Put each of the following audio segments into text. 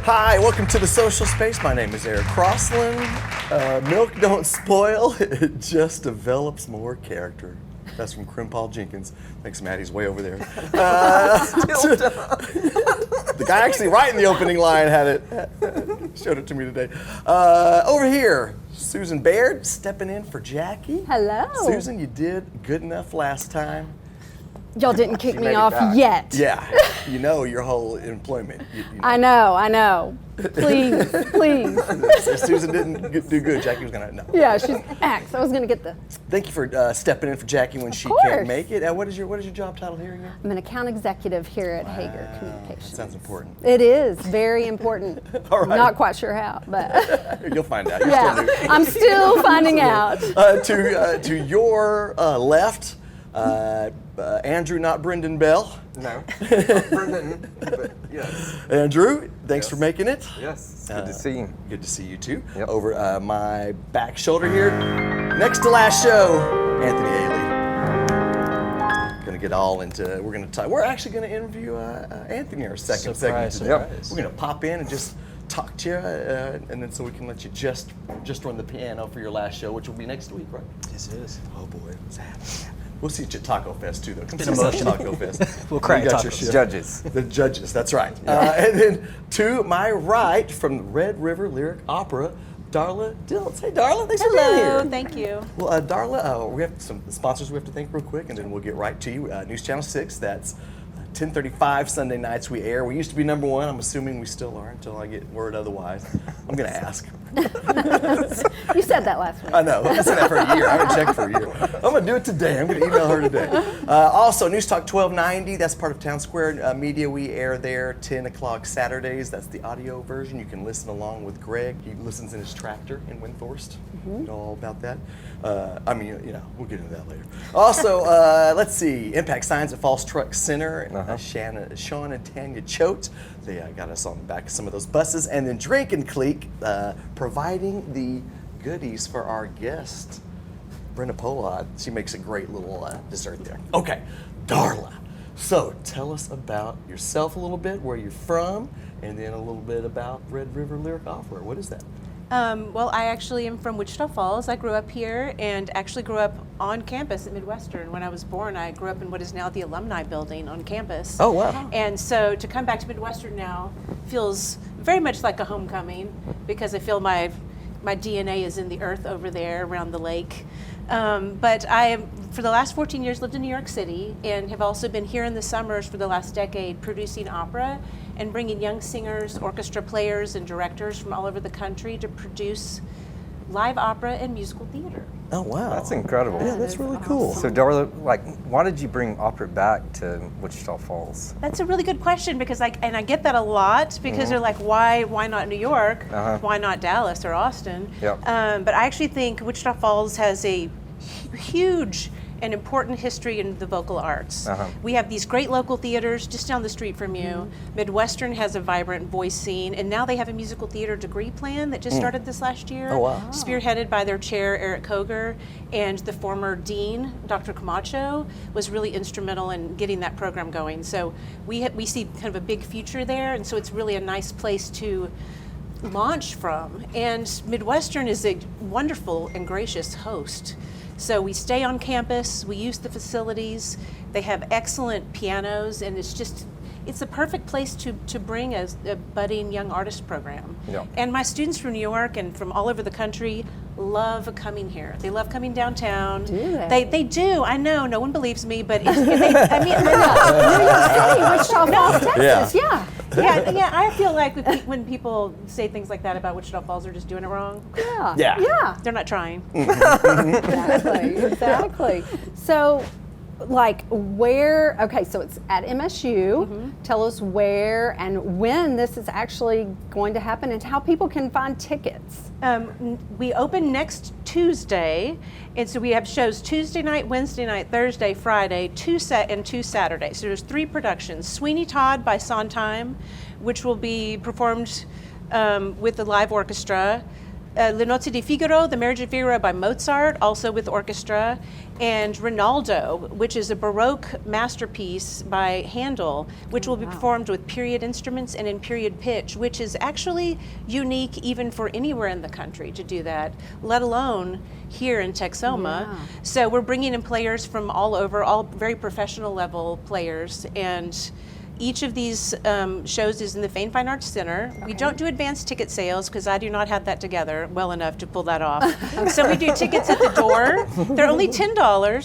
Hi, welcome to the social space. My name is Eric Crossland. Milk don't spoil, it just develops more character. That's from Crimpall Jenkins. Thanks, Maddie's way over there. The guy actually writing the opening line had it, showed it to me today. Over here, Susan Baird stepping in for Jackie. Hello. Susan, you did good enough last time. Y'all didn't kick me off yet. Yeah, you know your whole employment. You know. I know. Please. If Susan didn't do good, Jackie was gonna know. Yeah, she's X. I was gonna get the. Thank you for stepping in for Jackie when she can't make it. What is your job title here again? I'm an account executive here at Hager Communications. That sounds important. It is very important. All right. Not quite sure how, but. You'll find out. You're still new. I'm still finding out. To your left. Andrew, not Brendan Bell. No, not Brendan, but yes. Andrew, thanks for making it. Yes, it's good to see you. Good to see you too. Yep. Over my back shoulder here, next to last show, Anthony Ailey. Gonna get all into. We're actually gonna interview Anthony our second segment today. Yep. We're gonna pop in and just talk to you, and then so we can let you just run the piano for your last show, which will be next week, right? Yes, it is. Oh boy, what's happening? We'll see you at Taco Fest too, though. Come Been see us at emotional. Taco Fest. We'll cry You at got your tacos. shift. Judges. The judges, that's right. And then to my right, from the Red River Lyric Opera, Darla Diltz. Hey, Darla, thanks for being here. Hello, thank you. Well, Darla, we have some sponsors we have to thank real quick, and then we'll get right to you. News Channel 6, that's 10:35 Sunday nights we air. We used to be number one. I'm assuming we still are until I get word otherwise. I'm going to ask. You said that last week. I know. I've said that for a year. I haven't checked for a year. I'm going to do it today. I'm going to email her today. Also, News Talk 1290. That's part of Town Square Media. We air there 10 o'clock Saturdays. That's the audio version. You can listen along with Greg. He listens in his tractor in Windthorst. You know all about that. We'll get into that later. Also, let's see. Impact Signs at Falls Truck Center. Sean and Tanya Choate. They got us on the back of some of those buses. And then Drink and Cleek, providing the goodies for our guest, Brenda Polad. She makes a great little dessert there. Okay, Darla. So tell us about yourself a little bit, where you're from, and then a little bit about Red River Lyric Opera. What is that? Well, I actually am from Wichita Falls. I grew up here and actually grew up on campus at Midwestern. When I was born, I grew up in what is now the alumni building on campus. Oh, wow. And so to come back to Midwestern now feels very much like a homecoming because I feel my DNA is in the earth over there around the lake. But I am, for the last 14 years, lived in New York City and have also been here in the summers for the last decade producing opera and bringing young singers, orchestra players, and directors from all over the country to produce live opera and musical theater. Oh, wow. That's incredible. Yeah, that's really cool. So Darla, why did you bring opera back to Wichita Falls? That's a really good question because I get that a lot because they're like, why not New York? Why not Dallas or Austin? Yep. But I actually think Wichita Falls has a huge and important history in the vocal arts. We have these great local theaters just down the street from you. Midwestern has a vibrant voice scene, and now they have a musical theater degree plan that just started this last year. Oh, wow. Spearheaded by their chair, Eric Koger, and the former dean, Dr. Camacho, was really instrumental in getting that program going. So we see kind of a big future there, and so it's really a nice place to launch from. And Midwestern is a wonderful and gracious host. So we stay on campus, we use the facilities, they have excellent pianos, and it's a perfect place to bring a budding young artist program. Yeah. And my students from New York and from all over the country love coming here. They love coming downtown. Do they? They do. I know, no one believes me, but New York City, Wichita Falls, Texas, yeah. Yeah, I feel like when people say things like that about Wichita Falls, they're just doing it wrong. Yeah. They're not trying. Exactly. So, so it's at MSU. Tell us where and when this is actually going to happen and how people can find tickets. We open next Tuesday, and so we have shows Tuesday night, Wednesday night, Thursday, Friday, two Saturdays. So there's 3 productions. Sweeney Todd by Sondheim, which will be performed with the live orchestra. Le Nozze di Figaro, The Marriage of Figaro by Mozart, also with orchestra, and Rinaldo, which is a Baroque masterpiece by Handel, which will be performed with period instruments and in period pitch, which is actually unique even for anywhere in the country to do that, let alone here in Texoma. Yeah. So we're bringing in players from all over, all very professional level players, and each of these shows is in the Fine Arts Center. We don't do advanced ticket sales because I do not have that together well enough to pull that off. So we do tickets at the door. They're only $10.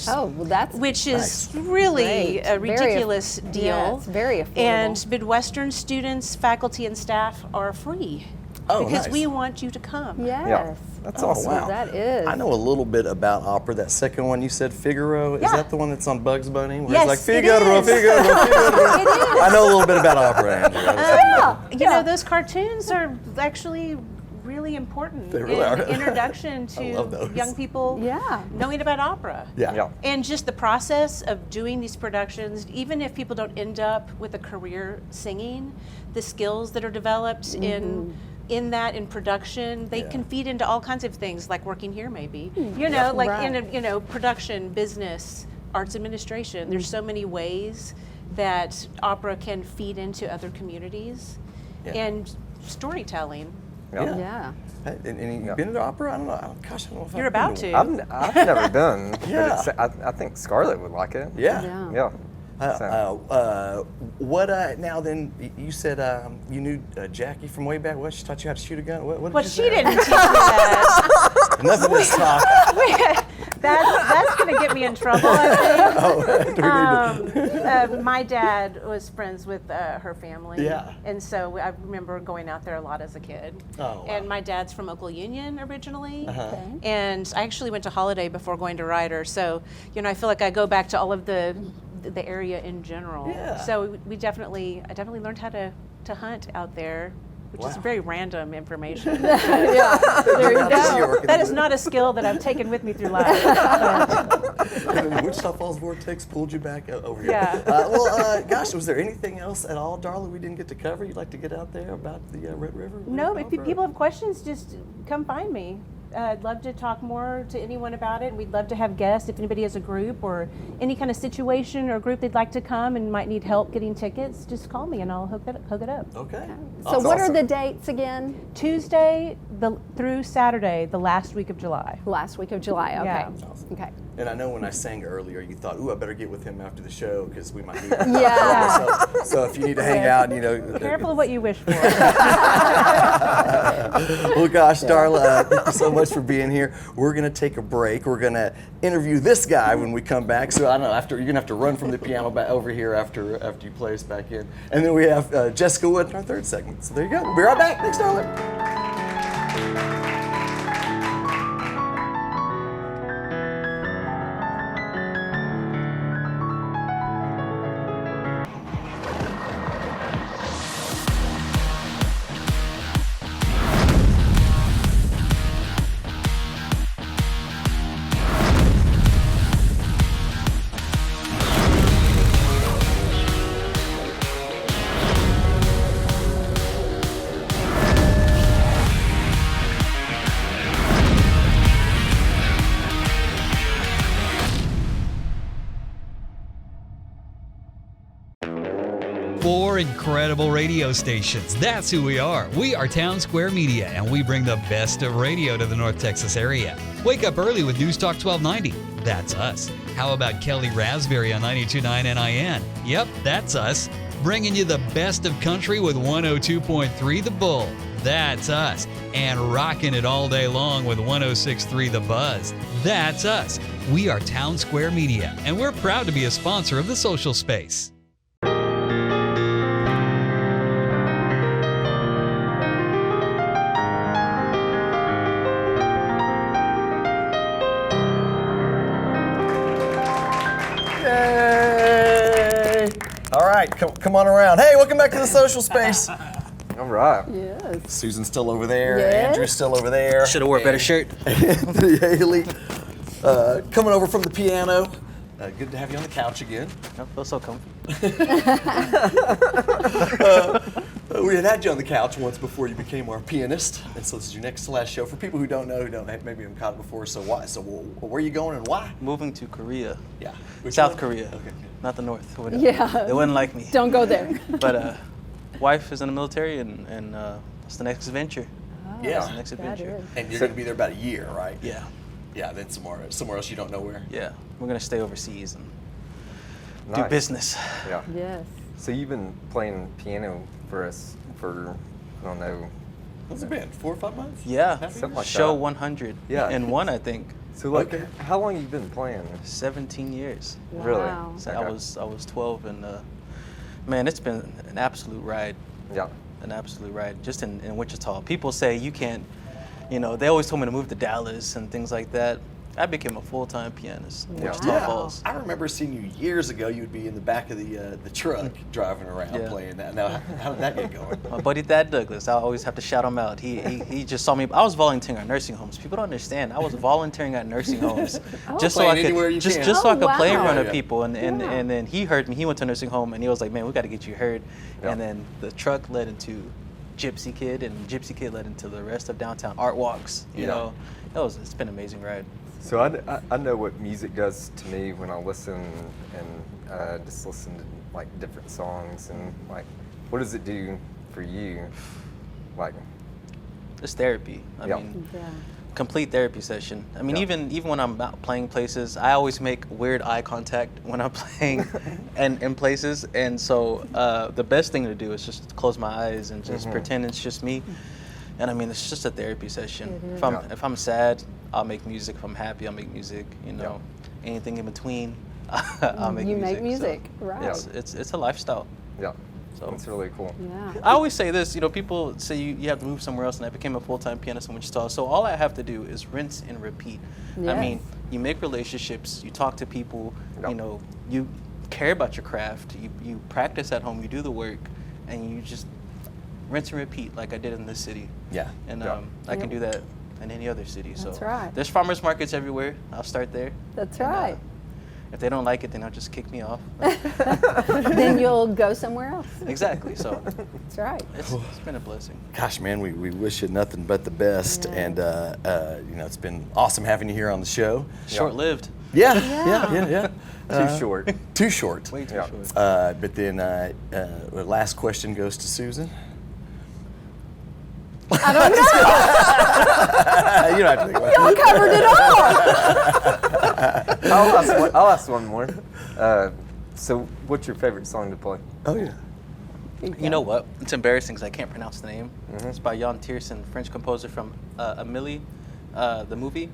Oh, well, that's which is really great. a ridiculous deal. Yeah, it's very affordable. And Midwestern students, faculty, and staff are free because we want you to come. Yes. Yeah, that's awesome. Wow. That is. I know a little bit about opera. That second one you said, Figaro, is Yeah. that the one that's on Bugs Bunny? Where Yes, it's like, it Figaro, is. Figaro, Figaro. It is. I know a little bit about opera, Andrew. You know, those cartoons are actually really important They really in are. introduction I love those. to young people Yeah. knowing about opera. Yeah. Yeah. And just the process of doing these productions, even if people don't end up with a career singing, the skills that are developed in that in production, they can feed into all kinds of things, like working here maybe. You know, like in a production, business, arts administration. There's so many ways that opera can feed into other communities, and storytelling. Yeah. Yeah. And you've been to opera? I don't know. Gosh, I don't know if You're I've been about one. to. I've never been. Yeah. But I think Scarlett would like it. Yeah. Yeah. Yeah. What now then? You said you knew Jackie from way back. What, she taught you how to shoot a gun? What did Well, you she say? didn't teach me that. Enough of this talk. That's going to get me in trouble, I think. Oh, My dad was friends with her family. Yeah. And so I remember going out there a lot as a kid. Oh, wow. And my dad's from Oakland Union originally. Okay. And I actually went to Holiday before going to Ryder. So, you know, I feel like I go back to all of the area in general. Yeah. So I definitely learned how to hunt out there, which is Wow. very random information. Yeah. There you go. That is not a skill that I've taken with me through life. And then Wichita Falls Vortex pulled you back over here. Yeah. Gosh, was there anything else at all, Darla, we didn't get to cover? You'd like to get out there about the Red River? No, if Opera? people have questions, just come find me. I'd love to talk more to anyone about it. We'd love to have guests. If anybody has a group or any kind of situation or group they'd like to come and might need help getting tickets, just call me and I'll hook it up. Okay. So what are the dates again? Tuesday through Saturday, the last week of July. Last week of July. Okay. Yeah. Okay. And I know when I sang earlier, you thought, "Ooh, I better get with him after the show because we might need him." Yeah. So if you need to hang out, you know. Careful of what you wish for. Well, gosh, Darla, thank you so much for being here. We're gonna take a break. We're gonna interview this guy when we come back. So I don't know. You're gonna have to run from the piano back over here after you play us back in. And then we have Jessica Wood in our third segment. So there you go. We'll be right back. Thanks, Darla. Four incredible radio stations. That's who we are. We are Town Square Media, and we bring the best of radio to the North Texas area. Wake up early with News Talk 1290. That's us. How about Kelly Raspberry on 92.9 NIN? Yep, that's us. Bringing you the best of country with 102.3 The Bull. That's us. And rocking it all day long with 106.3 The Buzz. That's us. We are Town Square Media, and we're proud to be a sponsor of the Social Space. Yay! All right, come on around. Hey, welcome back to the Social Space. All right. Yes. Susan's still over there. Yes. Andrew's still over there. Should have wore a better shirt. Anthony Ailey, coming over from the piano. Good to have you on the couch again. I feel so comfy. We had you on the couch once before you became our pianist, and so this is your next to last show. For people who don't know, maybe haven't caught it before, so why? So where are you going and why? Moving to Korea. Yeah. Which South one? Korea. Okay, good. Not the North. Yeah. They wouldn't like me. Don't go there. But wife is in the military, and that's the next adventure. Yeah. That's the next adventure. is. And you're going to be there about a year, right? Yeah. Yeah, then somewhere else you don't know where. Yeah. We're going to stay overseas and do Nice. business. Yeah. Yes. So you've been playing piano for us for, I don't know. What's it been, 4 or 5 months? Yeah. Something like Show that. 100. Yeah. And one, I think. So like, Okay. how long have you been playing? 17 years. Really? Wow. So Okay. I was 12, and man, it's been an absolute ride. Yeah. An absolute ride. Just in Wichita, people say you can't. They always told me to move to Dallas and things like that. I became a full-time pianist in Yeah. Wichita Falls. I remember seeing you years ago. You would be in the back of the truck driving around Yeah. playing that. Now, how did that get going? My buddy Thad Douglas, I always have to shout him out. He just saw me. I was volunteering at nursing homes. People don't understand. I was volunteering at nursing homes just so I Playing anywhere could you just can. just so I Oh, could play in wow. front of Yeah. people. And then he heard me. He went to a nursing home and he was like, "Man, we got to get you heard." Yeah. And then the truck led into Gypsy Kid, and Gypsy Kid led into the rest of downtown art walks. Yeah. It's been an amazing ride. So I know what music does to me when I listen and just listen to like different songs, and like, what does it do for you? Like, It's therapy. I Yeah. mean, Yeah. complete therapy session. I mean, Yeah. even when I'm out playing places, I always make weird eye contact when I'm playing and in places. And so the best thing to do is just close my eyes and just pretend it's just me. And I mean, it's just a therapy session. It is. If I'm sad, I'll make music. If I'm happy, I'll make music. Anything in between, I'll make You music. make music, So right? it's a lifestyle. yeah, So- that's really cool. Yeah. I always say this, people say you have to move somewhere else, and I became a full-time pianist in Wichita. So all I have to do is rinse and repeat. I mean, Yes. you make relationships, you talk to people, Yep. you care about your craft, you practice at home, you do the work, and you just rinse and repeat like I did in this city. Yeah. And Yeah. I can do that in any other city. That's so right. There's farmers markets everywhere. I'll start there. That's And, right. if they don't like it, then they'll just kick me off. Then you'll go somewhere else. Exactly. So That's right. it's been a blessing. Gosh, man, we wish you nothing but the best, Yeah. and it's been awesome having you here on the show. Short-lived. Yeah. Too short. Too short. Way too Yeah. short. But then the last question goes to Susan. I don't know. You don't have to think about it. You covered it all. I'll ask one more. So, what's your favorite song to play? Oh yeah. You know what? It's embarrassing because I can't pronounce the name. It's by Jan Tiersen, French composer from Amélie, the movie.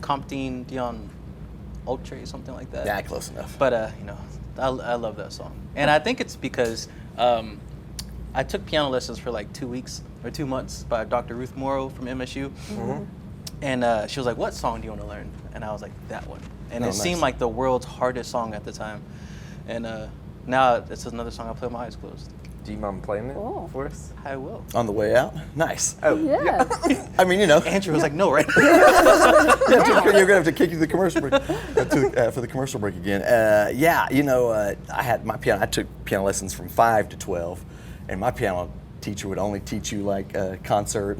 Comptine Dion Ultre, something like that. Yeah, close enough. But, I love that song. And I think it's because I took piano lessons for like 2 weeks or 2 months by Dr. Ruth Morrow from MSU. And she was like, "What song do you want to learn?" And I was like, "That one." And Oh, it seemed nice. like the world's hardest song at the time. And now it's another song I play with my eyes closed. Do you mind playing it Cool. for us? I will. On the way out. Nice. Oh, Yes. I mean, Andrew was like, "No, right?" you're gonna have to kick you to the commercial break for the commercial break again. I had my piano. I took piano lessons from 5 to 12, and my piano teacher would only teach you like a concert,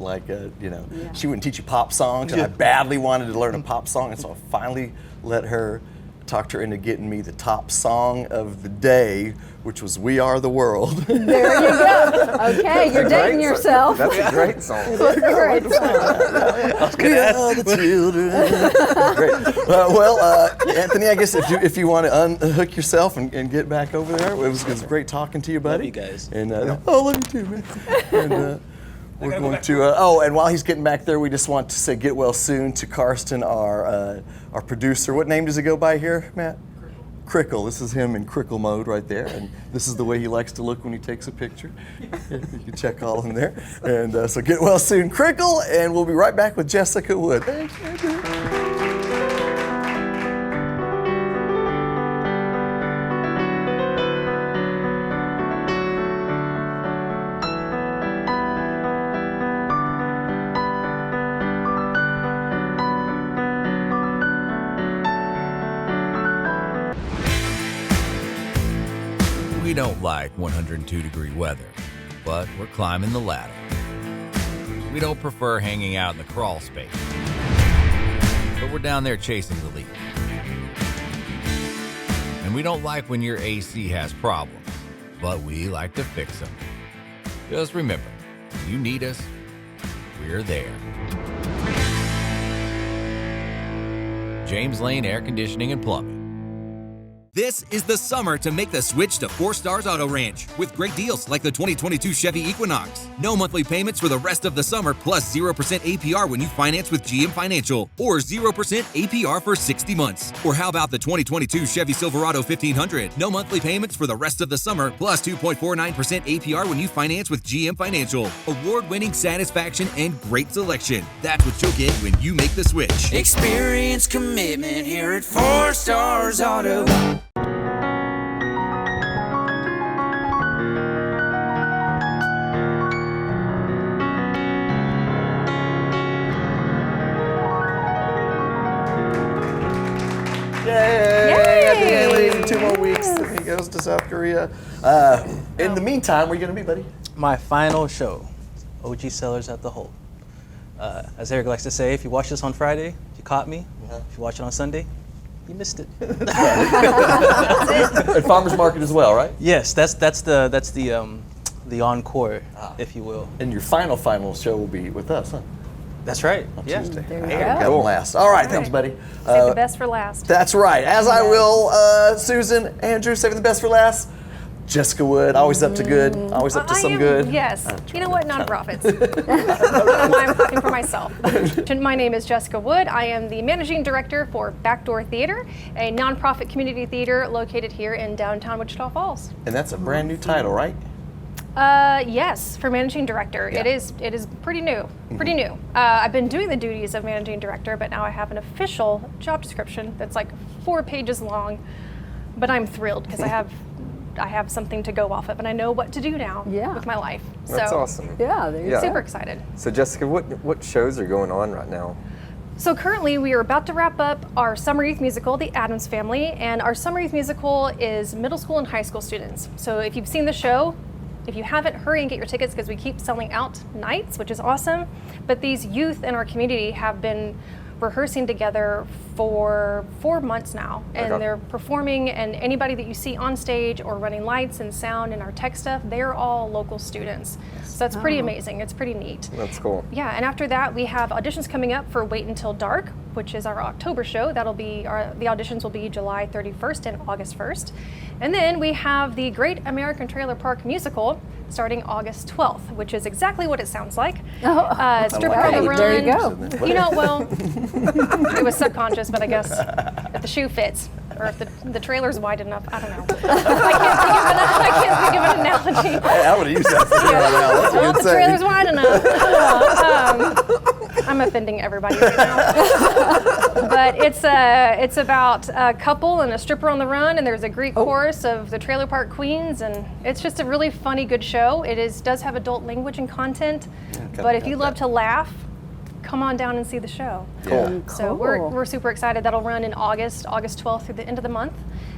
she wouldn't teach you pop songs. And I badly wanted to learn a pop song, and so I finally talked her into getting me the top song of the day, which was "We Are the World." There you go. Okay, you're dating Great song. yourself. That's a great song. It's a great song. We are the children. Great. Anthony, I guess if you want to unhook yourself and get back over there, it was great talking to you, buddy. Love you guys. And love you too, man. And we're going to. And while he's getting back there, we just want to say get well soon to Karsten, our producer. What name does he go by here, Matt? Crickle. This is him in crickle mode right there, and this is the way he likes to look when he takes a picture. You can check all in there. And so get well soon, Crickle, and we'll be right back with Jessica Wood. We don't like 102-degree weather, but we're climbing the ladder. We don't prefer hanging out in the crawl space, but we're down there chasing the lead. And we don't like when your AC has problems, but we like to fix them. Just remember, if you need us, we're there. James Lane Air Conditioning and Plumbing. This is the summer to make the switch to 4 Stars Auto Ranch with great deals like the 2022 Chevy Equinox. No monthly payments for the rest of the summer plus 0% APR when you finance with GM Financial or 0% APR for 60 months. Or how about the 2022 Chevy Silverado 1500? No monthly payments for the rest of the summer plus 2.49% APR when you finance with GM Financial. Award-winning satisfaction and great selection. That's what you'll get when you make the switch. Experience commitment here at 4 Stars Auto. Yay! At the Ailey in 2 more weeks, and he goes to South Korea. In the meantime, where are you going to be, buddy? My final show, OG Sellers at the Holt. As Eric likes to say, if you watch this on Friday, you caught me. If you watch it on Sunday, you missed it. At Farmers Market as well, right? Yes, that's the encore, if you will. And your final show will be with us, huh? That's right. On Yeah. Tuesday. There you Got go. them last. All right, thanks, buddy. Save the best for last. That's right. As I will, Susan, Andrew, saving the best for last. Jessica Wood, always up to good, always up to some good. Yes. You know what? Nonprofits. That's why I'm talking for myself. My name is Jessica Wood. I am the managing director for Backdoor Theater, a nonprofit community theater located here in downtown Wichita Falls. And that's a brand new title, right? Yes, for managing director. Yeah. It is pretty new. Pretty new. I've been doing the duties of managing director, but now I have an official job description that's like 4 pages long. But I'm thrilled because I have something to go off of, and I know what to do now with my life. That's awesome. Yeah, there you go. Super excited. So Jessica, what shows are going on right now? So currently we are about to wrap up our summer youth musical, The Addams Family, and our summer youth musical is middle school and high school students. So if you've seen the show, if you haven't, hurry and get your tickets because we keep selling out nights, which is awesome. But these youth in our community have been rehearsing together for 4 months now, and they're performing, and anybody that you see on stage or running lights and sound and our tech stuff, they're all local students. So that's pretty amazing. It's pretty neat. That's cool. Yeah, and after that we have auditions coming up for Wait Until Dark, which is our October show. That'll be the auditions will be July 31st and August 1st. And then we have the Great American Trailer Park musical starting August 12th, which is exactly what it sounds like. Stripper on the Run. There you go. You know, well, it was subconscious, but I guess if the shoe fits, or if the trailer's wide enough, I don't know. I can't think of an analogy. Hey, I would have used that for you right now. That's a Well, good the saying. trailer's wide enough. I'm offending everybody right now. But it's about a couple and a stripper on the run, and there's a Greek chorus of the Trailer Park Queens, and it's just a really funny, good show. It does have adult language and content, but if you love to laugh, come on down and see the show. Cool. So we're super excited. That'll run in August 12th through the end of the month.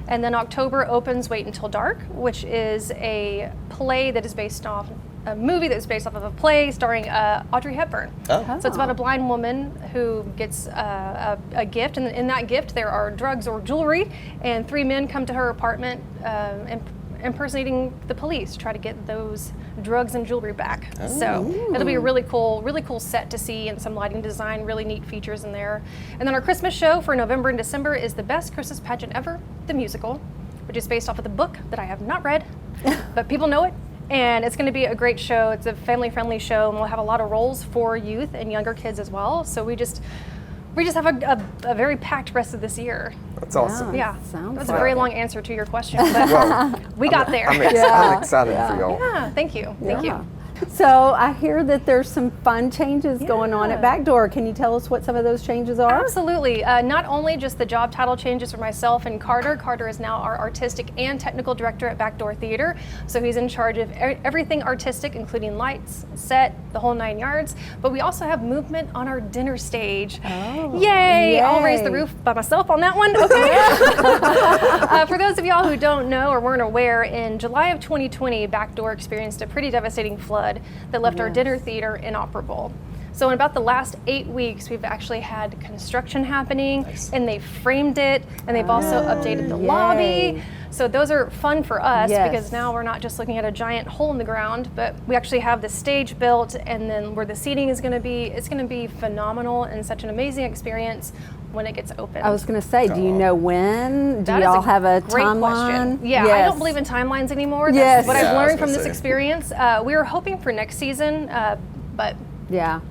And then October opens Wait Until Dark, which is a play that is based off a movie that is based off of a play starring Audrey Hepburn. So it's about a blind woman who gets a gift, and in that gift there are drugs or jewelry, and 3 men come to her apartment impersonating the police to try to get those drugs and jewelry back. So it'll be a really cool set to see, and some lighting design, really neat features in there. And then our Christmas show for November and December is The Best Christmas Pageant Ever, the musical, which is based off of the book that I have not read, but people know it. And it's going to be a great show. It's a family-friendly show, and we'll have a lot of roles for youth and younger kids as well. So we just have a very packed rest of this year. That's awesome. Yeah, Sounds that's a like very it. long answer to your question, but we got there. I'm excited for y'all. Yeah, thank you. Thank you. So I hear that there's some fun changes going on at Backdoor. Can you tell us what some of those changes are? Absolutely. Not only just the job title changes for myself and Carter. Carter is now our artistic and technical director at Backdoor Theater. So he's in charge of everything artistic, including lights, set, the whole 9 yards. But we also have movement on our dinner stage. Oh, Yay! I'll raise the roof by myself on that one. Okay. For those of y'all who don't know or weren't aware, in July of 2020, Backdoor experienced a pretty devastating flood that left our dinner theater inoperable. So in about the last 8 weeks, we've actually had construction happening, and they framed it, and they've also updated the lobby. So those are fun for us because now we're not just looking at a giant hole in the ground, but we actually have the stage built, and then where the seating is going to be, it's going to be phenomenal and such an amazing experience when it gets open. I was going to say, do you know when? Do That is y'all have a great timeline? question. Yeah, I don't believe in timelines anymore. That's what I've learned from this experience. We were hoping for next season, but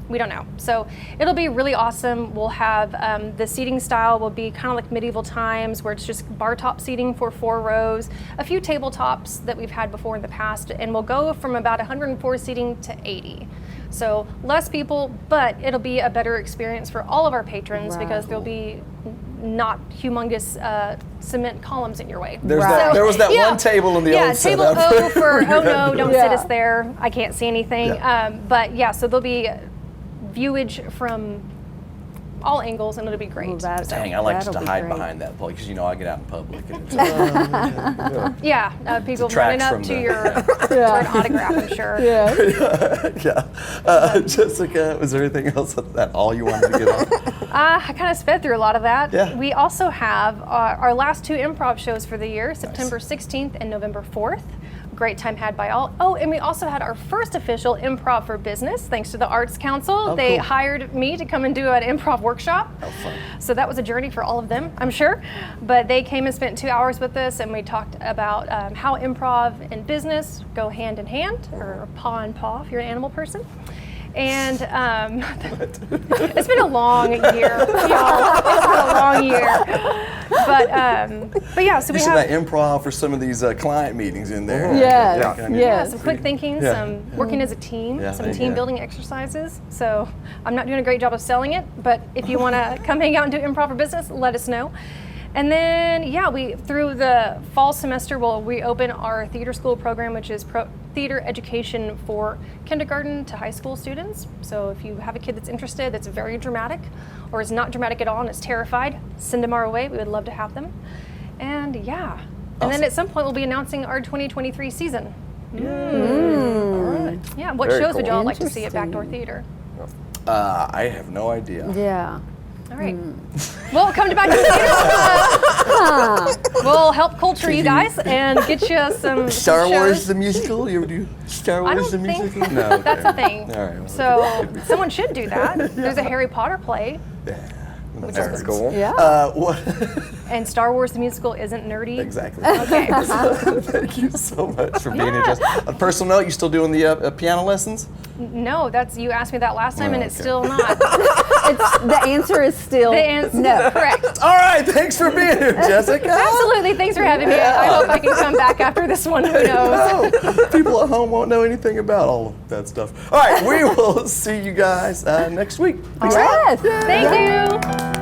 we don't know. So it'll be really awesome. We'll have the seating style will be kind of like medieval times, where it's just bar top seating for 4 rows, a few tabletops that we've had before in the past, and we'll go from about 104 seating to 80. So less people, but it'll be a better experience for all of our patrons because there'll be not humongous cement columns in your way. There was that one table in the old table setup. O for oh no, don't sit us there. I can't see anything. But so there'll be viewage from all angles, and it'll be great. Dang, I like to hide behind that pole because I get out in public. And it's, people running up to your for an autograph, I'm sure. Jessica, was there anything else that all you wanted to get on? I kind of sped through a lot of that. Yeah. We also have our last 2 improv shows for the year, September 16th and November 4th. Great time had by all. Oh, and we also had our first official improv for business, thanks to the Arts Council. They hired me to come and do an improv workshop. Fun. So that was a journey for all of them, I'm sure. But they came and spent 2 hours with us, and we talked about how improv and business go hand in hand, or paw in paw if you're an animal person. And it's been a long year, y'all. It's been a long year. But yeah, so we have that improv for some of these client meetings in there. Some quick thinking, some working as a team, some team building exercises. So I'm not doing a great job of selling it, but if you want to come hang out and do improv for business, let us know. And then, we through the fall semester, we'll reopen our theater school program, which is theater education for kindergarten to high school students. So if you have a kid that's interested, that's very dramatic, or is not dramatic at all and is terrified, send them our way. We would love to have them. And and then at some point we'll be announcing our 2023 season. All right. Yeah, what shows would y'all like to see at Backdoor Theater? I have no idea. All right. Well, come to Backdoor Theater. We'll help culture you guys and get you some Star some Wars shows. the musical? You ever do Star Wars the musical? No, that's a thing. All right. Well, so someone should do that. There's a Harry Potter play. That's cool. And Star Wars the musical isn't nerdy. Exactly. Okay. Thank you so much for being here, Jessica. On a personal note, you still doing the piano lessons? No, you asked me that last time, and it's still not. The answer is still no. Correct. All right, thanks for being here, Jessica. Absolutely, thanks for having me. I hope I can come back after this one. Who knows? People at home won't know anything about all of that stuff. All right, we will see you guys next week. Peace out. Thank you. Bye.